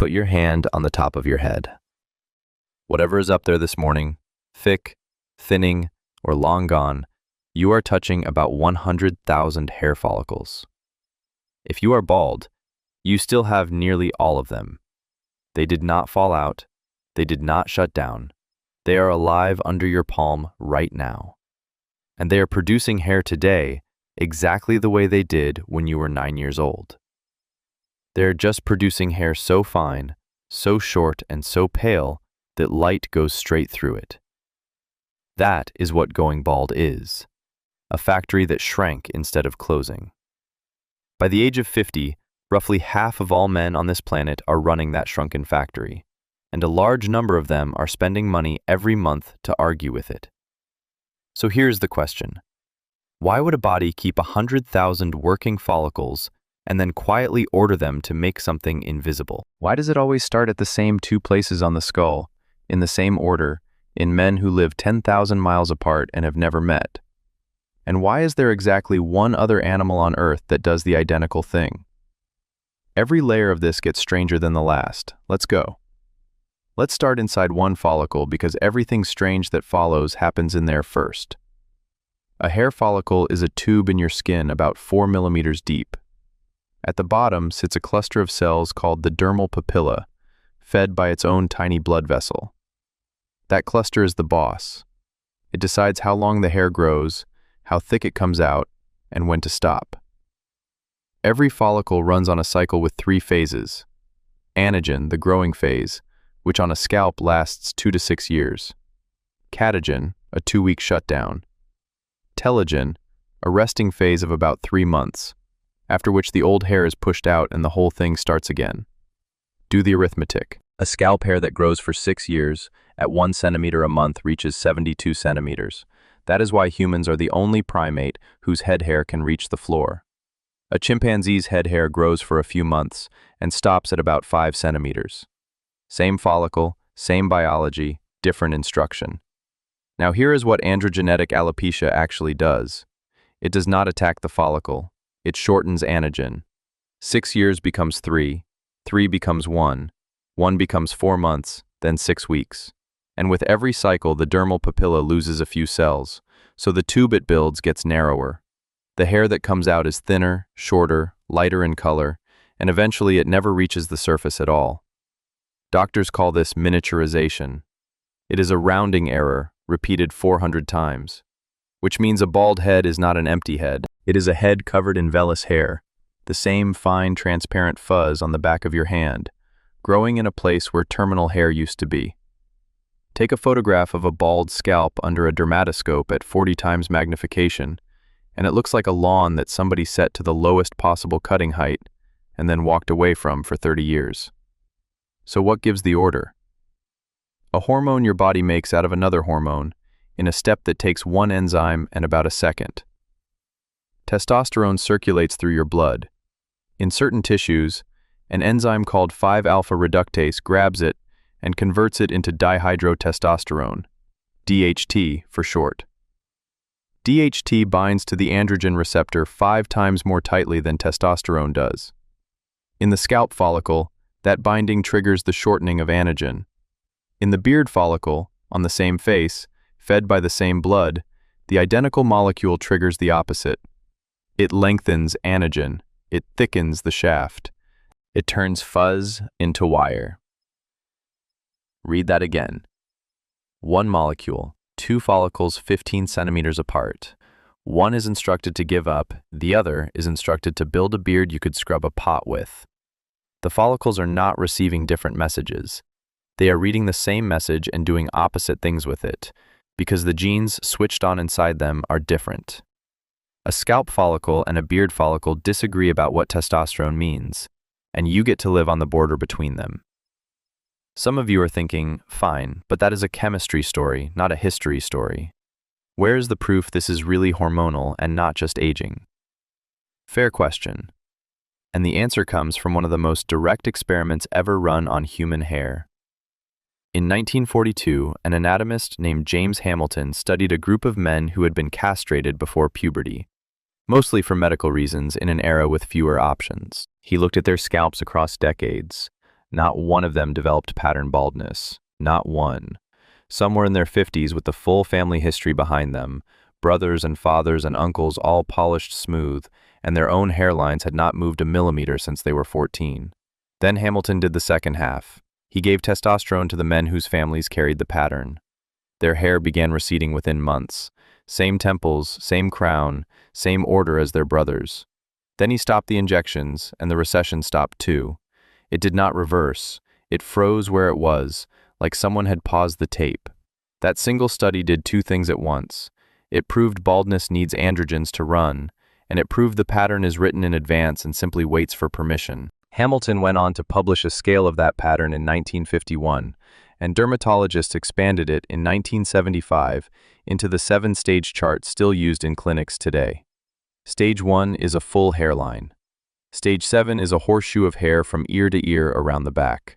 put your hand on the top of your head. Whatever is up there this morning, thick, thinning, or long gone, you are touching about 100,000 hair follicles. If you are bald, you still have nearly all of them. They did not fall out. They did not shut down. They are alive under your palm right now. And they are producing hair today exactly the way they did when you were 9 years old. They are just producing hair so fine, so short, and so pale that light goes straight through it. That is what going bald is, a factory that shrank instead of closing. By the age of 50, roughly half of all men on this planet are running that shrunken factory, and a large number of them are spending money every month to argue with it. So here's the question. Why would a body keep 100,000 working follicles and then quietly order them to make something invisible? Why does it always start at the same 2 places on the skull, in the same order, in men who live 10,000 miles apart and have never met? And why is there exactly one other animal on Earth that does the identical thing? Every layer of this gets stranger than the last. Let's go. Let's start inside one follicle because everything strange that follows happens in there first. A hair follicle is a tube in your skin about 4 millimeters deep. At the bottom sits a cluster of cells called the dermal papilla, fed by its own tiny blood vessel. That cluster is the boss. It decides how long the hair grows, how thick it comes out, and when to stop. Every follicle runs on a cycle with 3 phases. Anagen, the growing phase, which on a scalp lasts 2 to 6 years. Catagen, a 2-week shutdown. Telogen, a resting phase of about 3 months, after which the old hair is pushed out and the whole thing starts again. Do the arithmetic. A scalp hair that grows for 6 years, at 1 centimeter a month, reaches 72 centimeters. That is why humans are the only primate whose head hair can reach the floor. A chimpanzee's head hair grows for a few months and stops at about 5 centimeters. Same follicle, same biology, different instruction. Now here is what androgenetic alopecia actually does. It does not attack the follicle. It shortens anagen. 6 years becomes 3, 3 becomes 1, 1 becomes 4 months, then 6 weeks. And with every cycle, the dermal papilla loses a few cells, so the tube it builds gets narrower. The hair that comes out is thinner, shorter, lighter in color, and eventually it never reaches the surface at all. Doctors call this miniaturization. It is a rounding error, repeated 400 times, which means a bald head is not an empty head. It is a head covered in vellus hair, the same fine, transparent fuzz on the back of your hand, growing in a place where terminal hair used to be. Take a photograph of a bald scalp under a dermatoscope at 40 times magnification, and it looks like a lawn that somebody set to the lowest possible cutting height and then walked away from for 30 years. So what gives the order? A hormone your body makes out of another hormone, in a step that takes 1 enzyme and about a second. Testosterone circulates through your blood. In certain tissues, an enzyme called 5-alpha reductase grabs it and converts it into dihydrotestosterone, DHT for short. DHT binds to the androgen receptor 5 times more tightly than testosterone does. In the scalp follicle, that binding triggers the shortening of anagen. In the beard follicle, on the same face, fed by the same blood, the identical molecule triggers the opposite. It lengthens anagen. It thickens the shaft. It turns fuzz into wire. Read that again. 1 molecule, 2 follicles 15 centimeters apart. One is instructed to give up, the other is instructed to build a beard you could scrub a pot with. The follicles are not receiving different messages. They are reading the same message and doing opposite things with it, because the genes switched on inside them are different. A scalp follicle and a beard follicle disagree about what testosterone means, and you get to live on the border between them. Some of you are thinking, fine, but that is a chemistry story, not a history story. Where is the proof this is really hormonal and not just aging? Fair question. And the answer comes from one of the most direct experiments ever run on human hair. In 1942, an anatomist named James Hamilton studied a group of men who had been castrated before puberty, mostly for medical reasons in an era with fewer options. He looked at their scalps across decades. Not one of them developed pattern baldness. Not one. Some were in their 50s with the full family history behind them, brothers and fathers and uncles all polished smooth, and their own hairlines had not moved a millimeter since they were 14. Then Hamilton did the second half. He gave testosterone to the men whose families carried the pattern. Their hair began receding within months. Same temples, same crown, same order as their brothers. Then he stopped the injections, and the recession stopped too. It did not reverse. It froze where it was, like someone had paused the tape. That single study did two things at once. It proved baldness needs androgens to run, and it proved the pattern is written in advance and simply waits for permission. Hamilton went on to publish a scale of that pattern in 1951, and dermatologists expanded it in 1975 into the 7-stage chart still used in clinics today. Stage 1 is a full hairline. Stage 7 is a horseshoe of hair from ear to ear around the back.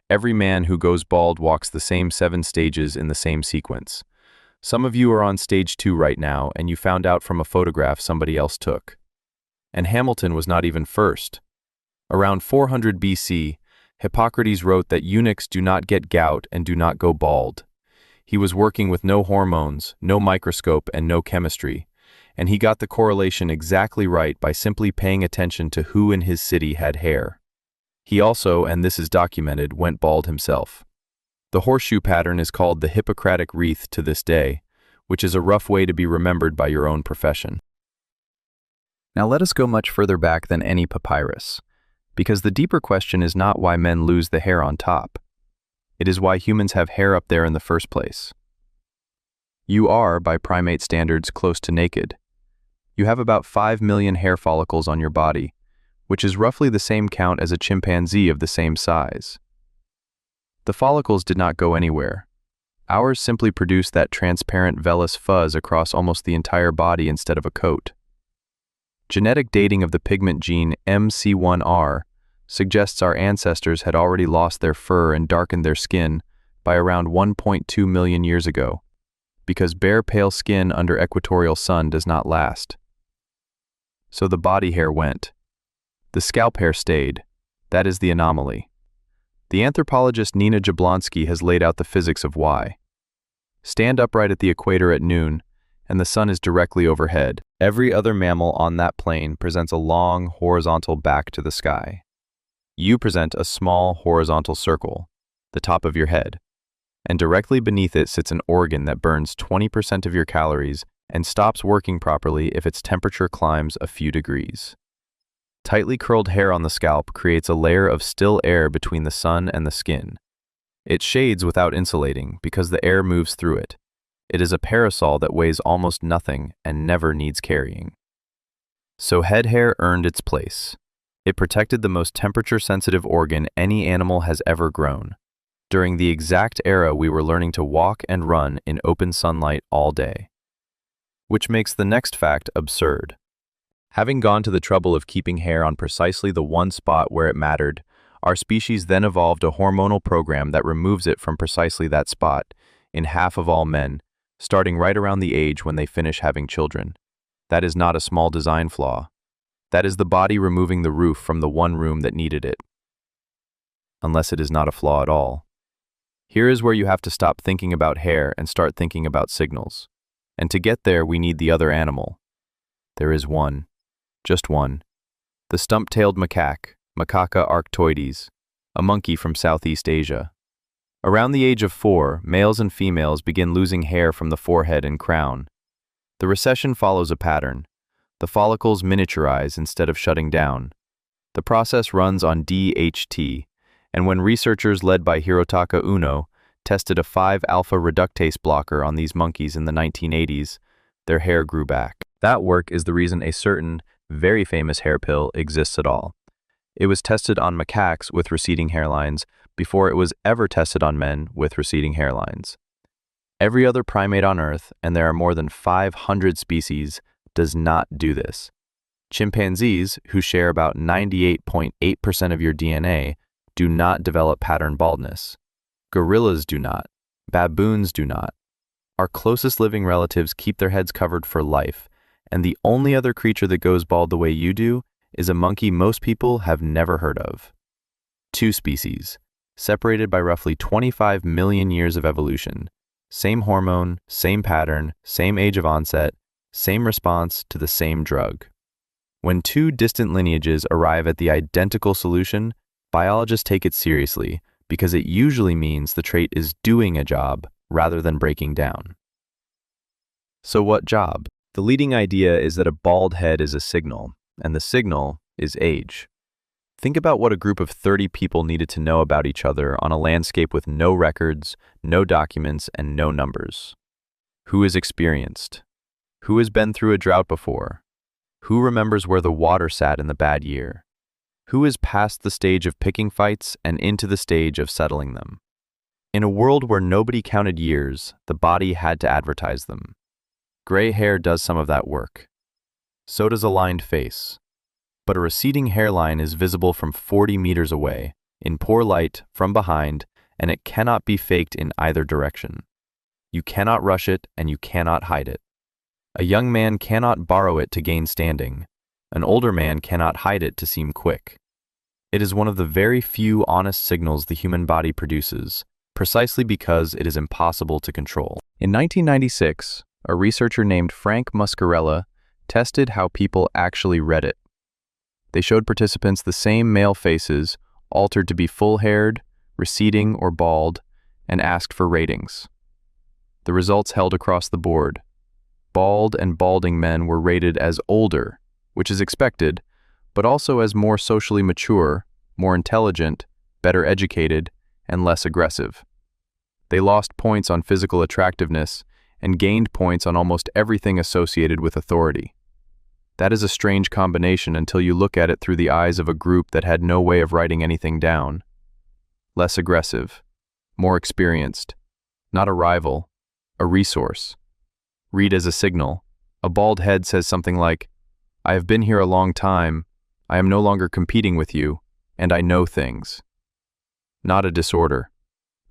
Every man who goes bald walks the same 7 stages in the same sequence. Some of you are on stage 2 right now, and you found out from a photograph somebody else took. And Hamilton was not even first. Around 400 BC, Hippocrates wrote that eunuchs do not get gout and do not go bald. He was working with no hormones, no microscope, and no chemistry, and he got the correlation exactly right by simply paying attention to who in his city had hair. He also, and this is documented, went bald himself. The horseshoe pattern is called the Hippocratic wreath to this day, which is a rough way to be remembered by your own profession. Now let us go much further back than any papyrus, because the deeper question is not why men lose the hair on top. It is why humans have hair up there in the first place. You are, by primate standards, close to naked. You have about 5 million hair follicles on your body, which is roughly the same count as a chimpanzee of the same size. The follicles did not go anywhere. Ours simply produced that transparent vellus fuzz across almost the entire body instead of a coat. Genetic dating of the pigment gene MC1R suggests our ancestors had already lost their fur and darkened their skin by around 1.2 million years ago, because bare pale skin under equatorial sun does not last. So the body hair went. The scalp hair stayed. That is the anomaly. The anthropologist Nina Jablonski has laid out the physics of why. Stand upright at the equator at noon, and the sun is directly overhead. Every other mammal on that plane presents a long, horizontal back to the sky. You present a small, horizontal circle, the top of your head, and directly beneath it sits an organ that burns 20% of your calories and stops working properly if its temperature climbs a few degrees. Tightly curled hair on the scalp creates a layer of still air between the sun and the skin. It shades without insulating because the air moves through it. It is a parasol that weighs almost nothing and never needs carrying. So head hair earned its place. It protected the most temperature-sensitive organ any animal has ever grown. During the exact era we were learning to walk and run in open sunlight all day. Which makes the next fact absurd. Having gone to the trouble of keeping hair on precisely the one spot where it mattered, our species then evolved a hormonal program that removes it from precisely that spot, in half of all men, starting right around the age when they finish having children. That is not a small design flaw. That is the body removing the roof from the one room that needed it. Unless it is not a flaw at all. Here is where you have to stop thinking about hair and start thinking about signals. And to get there, we need the other animal. There is one. Just one. The stump-tailed macaque, Macaca arctoides, a monkey from Southeast Asia. Around the age of 4, males and females begin losing hair from the forehead and crown. The recession follows a pattern. The follicles miniaturize instead of shutting down. The process runs on DHT, and when researchers led by Hirotaka Uno tested a 5-alpha reductase blocker on these monkeys in the 1980s, their hair grew back. That work is the reason a certain, very famous hair pill exists at all. It was tested on macaques with receding hairlines before it was ever tested on men with receding hairlines. Every other primate on Earth, and there are more than 500 species, does not do this. Chimpanzees, who share about 98.8% of your DNA, do not develop pattern baldness. Gorillas do not. Baboons do not. Our closest living relatives keep their heads covered for life, and the only other creature that goes bald the way you do is a monkey most people have never heard of. Two species, separated by roughly 25 million years of evolution. Same hormone, same pattern, same age of onset, same response to the same drug. When two distant lineages arrive at the identical solution, biologists take it seriously because it usually means the trait is doing a job rather than breaking down. So what job? The leading idea is that a bald head is a signal, and the signal is age. Think about what a group of 30 people needed to know about each other on a landscape with no records, no documents, and no numbers. Who is experienced? Who has been through a drought before? Who remembers where the water sat in the bad year? Who is past the stage of picking fights and into the stage of settling them? In a world where nobody counted years, the body had to advertise them. Gray hair does some of that work. So does a lined face. But a receding hairline is visible from 40 meters away, in poor light, from behind, and it cannot be faked in either direction. You cannot rush it, and you cannot hide it. A young man cannot borrow it to gain standing. An older man cannot hide it to seem quick. It is one of the very few honest signals the human body produces, precisely because it is impossible to control. In 1996, a researcher named Frank Muscarella tested how people actually read it. They showed participants the same male faces, altered to be full-haired, receding, or bald, and asked for ratings. The results held across the board. Bald and balding men were rated as older, which is expected, but also as more socially mature, more intelligent, better educated, and less aggressive. They lost points on physical attractiveness and gained points on almost everything associated with authority. That is a strange combination until you look at it through the eyes of a group that had no way of writing anything down. Less aggressive, more experienced, not a rival, a resource. Read as a signal. A bald head says something like, "I have been here a long time, I am no longer competing with you, and I know things." Not a disorder.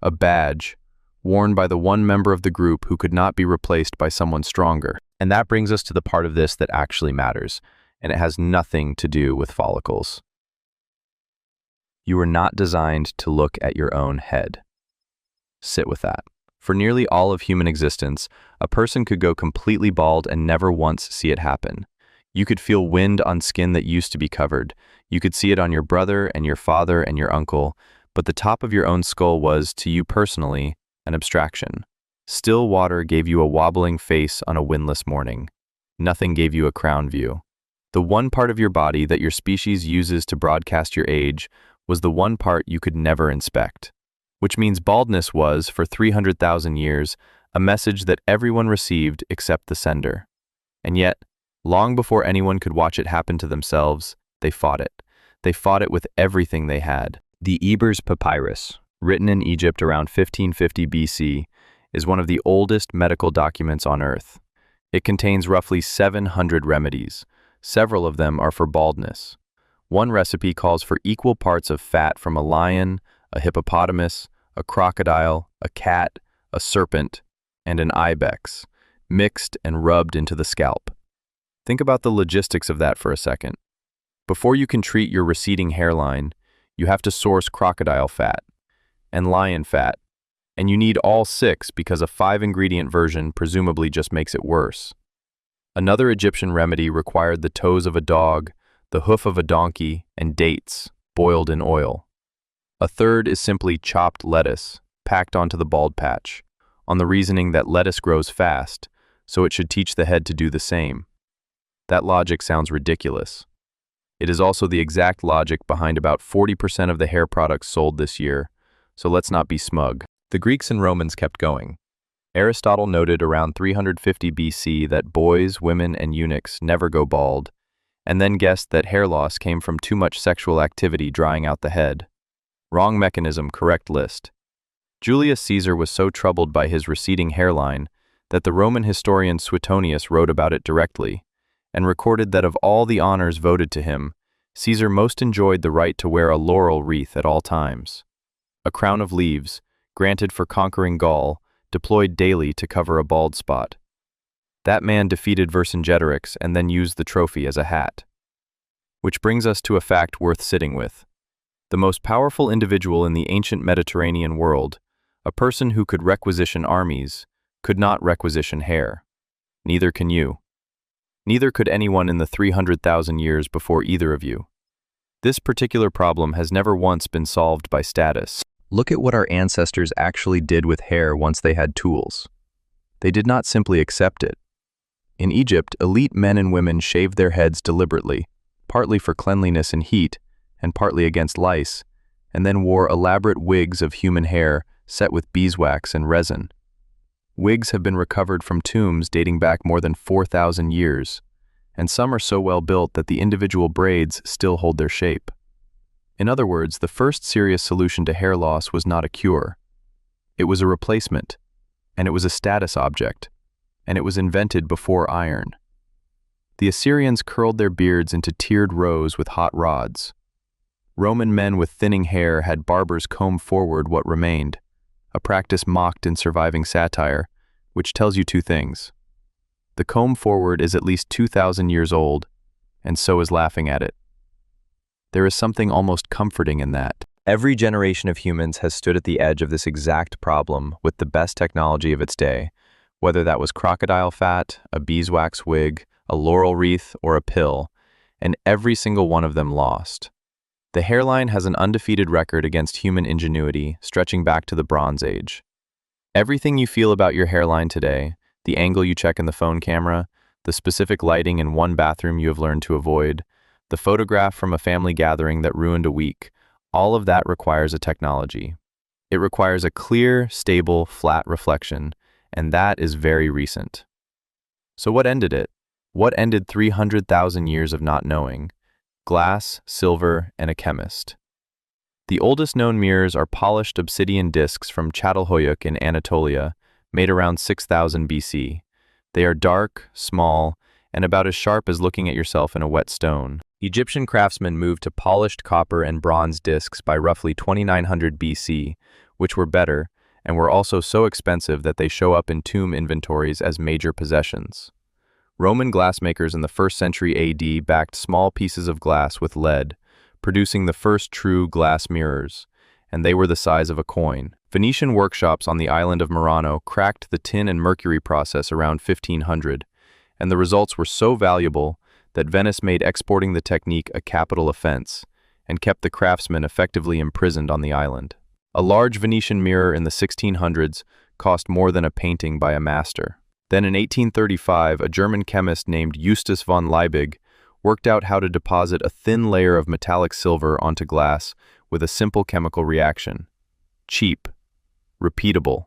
A badge, worn by the one member of the group who could not be replaced by someone stronger. And that brings us to the part of this that actually matters, and it has nothing to do with follicles. You are not designed to look at your own head. Sit with that. For nearly all of human existence, a person could go completely bald and never once see it happen. You could feel wind on skin that used to be covered. You could see it on your brother and your father and your uncle, but the top of your own skull was, to you personally, an abstraction. Still water gave you a wobbling face on a windless morning. Nothing gave you a crown view. The one part of your body that your species uses to broadcast your age was the one part you could never inspect. Which means baldness was, for 300,000 years, a message that everyone received except the sender. And yet, long before anyone could watch it happen to themselves, they fought it. They fought it with everything they had. The Ebers Papyrus, written in Egypt around 1550 BC, is one of the oldest medical documents on Earth. It contains roughly 700 remedies. Several of them are for baldness. One recipe calls for equal parts of fat from a lion, a hippopotamus, a crocodile, a cat, a serpent, and an ibex, mixed and rubbed into the scalp. Think about the logistics of that for a second. Before you can treat your receding hairline, you have to source crocodile fat and lion fat, and you need all 6 because a 5-ingredient version presumably just makes it worse. Another Egyptian remedy required the toes of a dog, the hoof of a donkey, and dates, boiled in oil. A third is simply chopped lettuce, packed onto the bald patch, on the reasoning that lettuce grows fast, so it should teach the head to do the same. That logic sounds ridiculous. It is also the exact logic behind about 40% of the hair products sold this year, so let's not be smug. The Greeks and Romans kept going. Aristotle noted around 350 BC that boys, women, and eunuchs never go bald, and then guessed that hair loss came from too much sexual activity drying out the head. Wrong mechanism, correct list. Julius Caesar was so troubled by his receding hairline that the Roman historian Suetonius wrote about it directly, and recorded that of all the honors voted to him, Caesar most enjoyed the right to wear a laurel wreath at all times. A crown of leaves, granted for conquering Gaul, deployed daily to cover a bald spot. That man defeated Vercingetorix and then used the trophy as a hat. Which brings us to a fact worth sitting with. The most powerful individual in the ancient Mediterranean world, a person who could requisition armies, could not requisition hair. Neither can you. Neither could anyone in the 300,000 years before either of you. This particular problem has never once been solved by status. Look at what our ancestors actually did with hair once they had tools. They did not simply accept it. In Egypt, elite men and women shaved their heads deliberately, partly for cleanliness and heat, and partly against lice, and then wore elaborate wigs of human hair set with beeswax and resin. Wigs have been recovered from tombs dating back more than 4,000 years, and some are so well built that the individual braids still hold their shape. In other words, the first serious solution to hair loss was not a cure. It was a replacement, and it was a status object, and it was invented before iron. The Assyrians curled their beards into tiered rows with hot rods. Roman men with thinning hair had barbers comb forward what remained, a practice mocked in surviving satire, which tells you two things. The comb forward is at least 2,000 years old, and so is laughing at it. There is something almost comforting in that. Every generation of humans has stood at the edge of this exact problem with the best technology of its day, whether that was crocodile fat, a beeswax wig, a laurel wreath, or a pill, and every single one of them lost. The hairline has an undefeated record against human ingenuity, stretching back to the Bronze Age. Everything you feel about your hairline today, the angle you check in the phone camera, the specific lighting in one bathroom you have learned to avoid, the photograph from a family gathering that ruined a week, all of that requires a technology. It requires a clear, stable, flat reflection, and that is very recent. So what ended it? What ended 300,000 years of not knowing? Glass, silver, and a chemist. The oldest known mirrors are polished obsidian discs from Çatalhöyük in Anatolia, made around 6000 BC. They are dark, small, and about as sharp as looking at yourself in a wet stone. Egyptian craftsmen moved to polished copper and bronze discs by roughly 2900 BC, which were better, and were also so expensive that they show up in tomb inventories as major possessions. Roman glassmakers in the 1st century AD backed small pieces of glass with lead, producing the first true glass mirrors, and they were the size of a coin. Venetian workshops on the island of Murano cracked the tin and mercury process around 1500, and the results were so valuable that Venice made exporting the technique a capital offense and kept the craftsmen effectively imprisoned on the island. A large Venetian mirror in the 1600s cost more than a painting by a master. Then in 1835, a German chemist named Justus von Liebig worked out how to deposit a thin layer of metallic silver onto glass with a simple chemical reaction. Cheap, repeatable,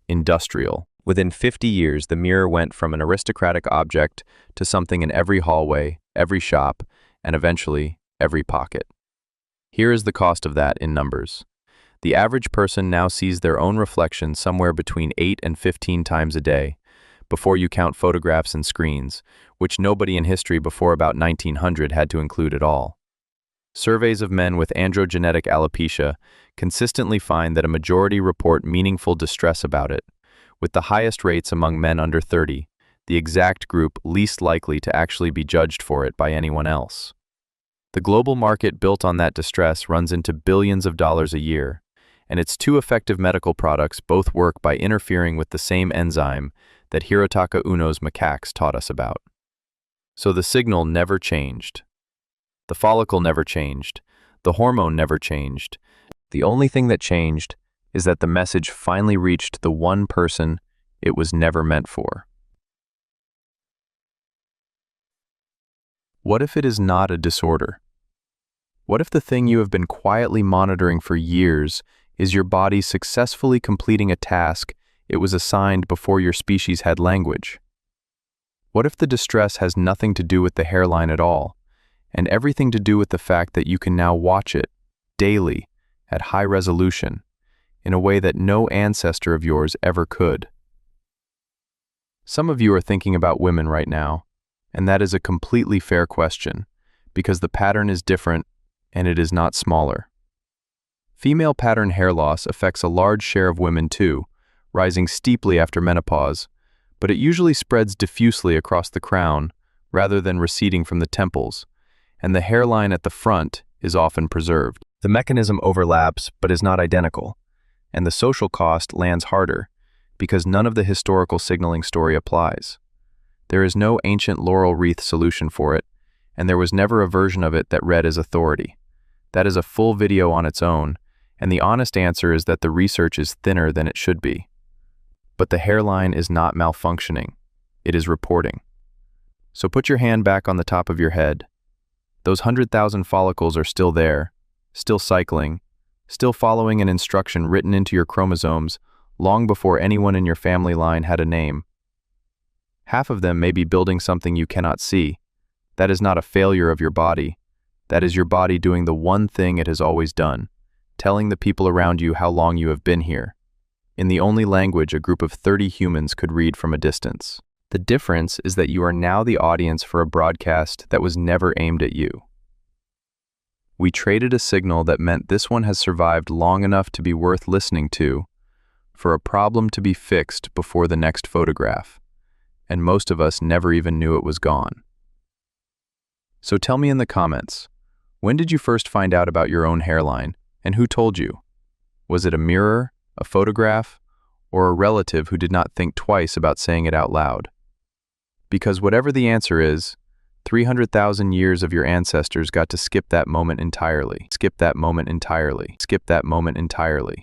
industrial. Within 50 years, the mirror went from an aristocratic object to something in every hallway, every shop, and eventually, every pocket. Here is the cost of that in numbers. The average person now sees their own reflection somewhere between 8 and 15 times a day, before you count photographs and screens, which nobody in history before about 1900 had to include at all. Surveys of men with androgenetic alopecia consistently find that a majority report meaningful distress about it, with the highest rates among men under 30, the exact group least likely to actually be judged for it by anyone else. The global market built on that distress runs into billions of dollars a year, and its two effective medical products both work by interfering with the same enzyme that Hirotaka Uno's macaques taught us about. So the signal never changed. The follicle never changed. The hormone never changed. The only thing that changed is that the message finally reached the one person it was never meant for. What if it is not a disorder? What if the thing you have been quietly monitoring for years is your body successfully completing a task it was assigned before your species had language? What if the distress has nothing to do with the hairline at all, and everything to do with the fact that you can now watch it, daily, at high resolution, in a way that no ancestor of yours ever could? Some of you are thinking about women right now, and that is a completely fair question, because the pattern is different, and it is not smaller. Female pattern hair loss affects a large share of women too, rising steeply after menopause, but it usually spreads diffusely across the crown rather than receding from the temples, and the hairline at the front is often preserved. The mechanism overlaps but is not identical, and the social cost lands harder because none of the historical signaling story applies. There is no ancient laurel wreath solution for it, and there was never a version of it that read as authority. That is a full video on its own, and the honest answer is that the research is thinner than it should be. But the hairline is not malfunctioning. It is reporting. So put your hand back on the top of your head. Those 100,000 follicles are still there, still cycling, still following an instruction written into your chromosomes long before anyone in your family line had a name. Half of them may be building something you cannot see. That is not a failure of your body. That is your body doing the one thing it has always done, telling the people around you how long you have been here, in the only language a group of 30 humans could read from a distance. The difference is that you are now the audience for a broadcast that was never aimed at you. We traded a signal that meant this one has survived long enough to be worth listening to, for a problem to be fixed before the next photograph, and most of us never even knew it was gone. So tell me in the comments, when did you first find out about your own hairline, and who told you? Was it a mirror, a photograph, or a relative who did not think twice about saying it out loud? Because whatever the answer is, 300,000 years of your ancestors got to skip that moment entirely. Skip that moment entirely. Skip that moment entirely.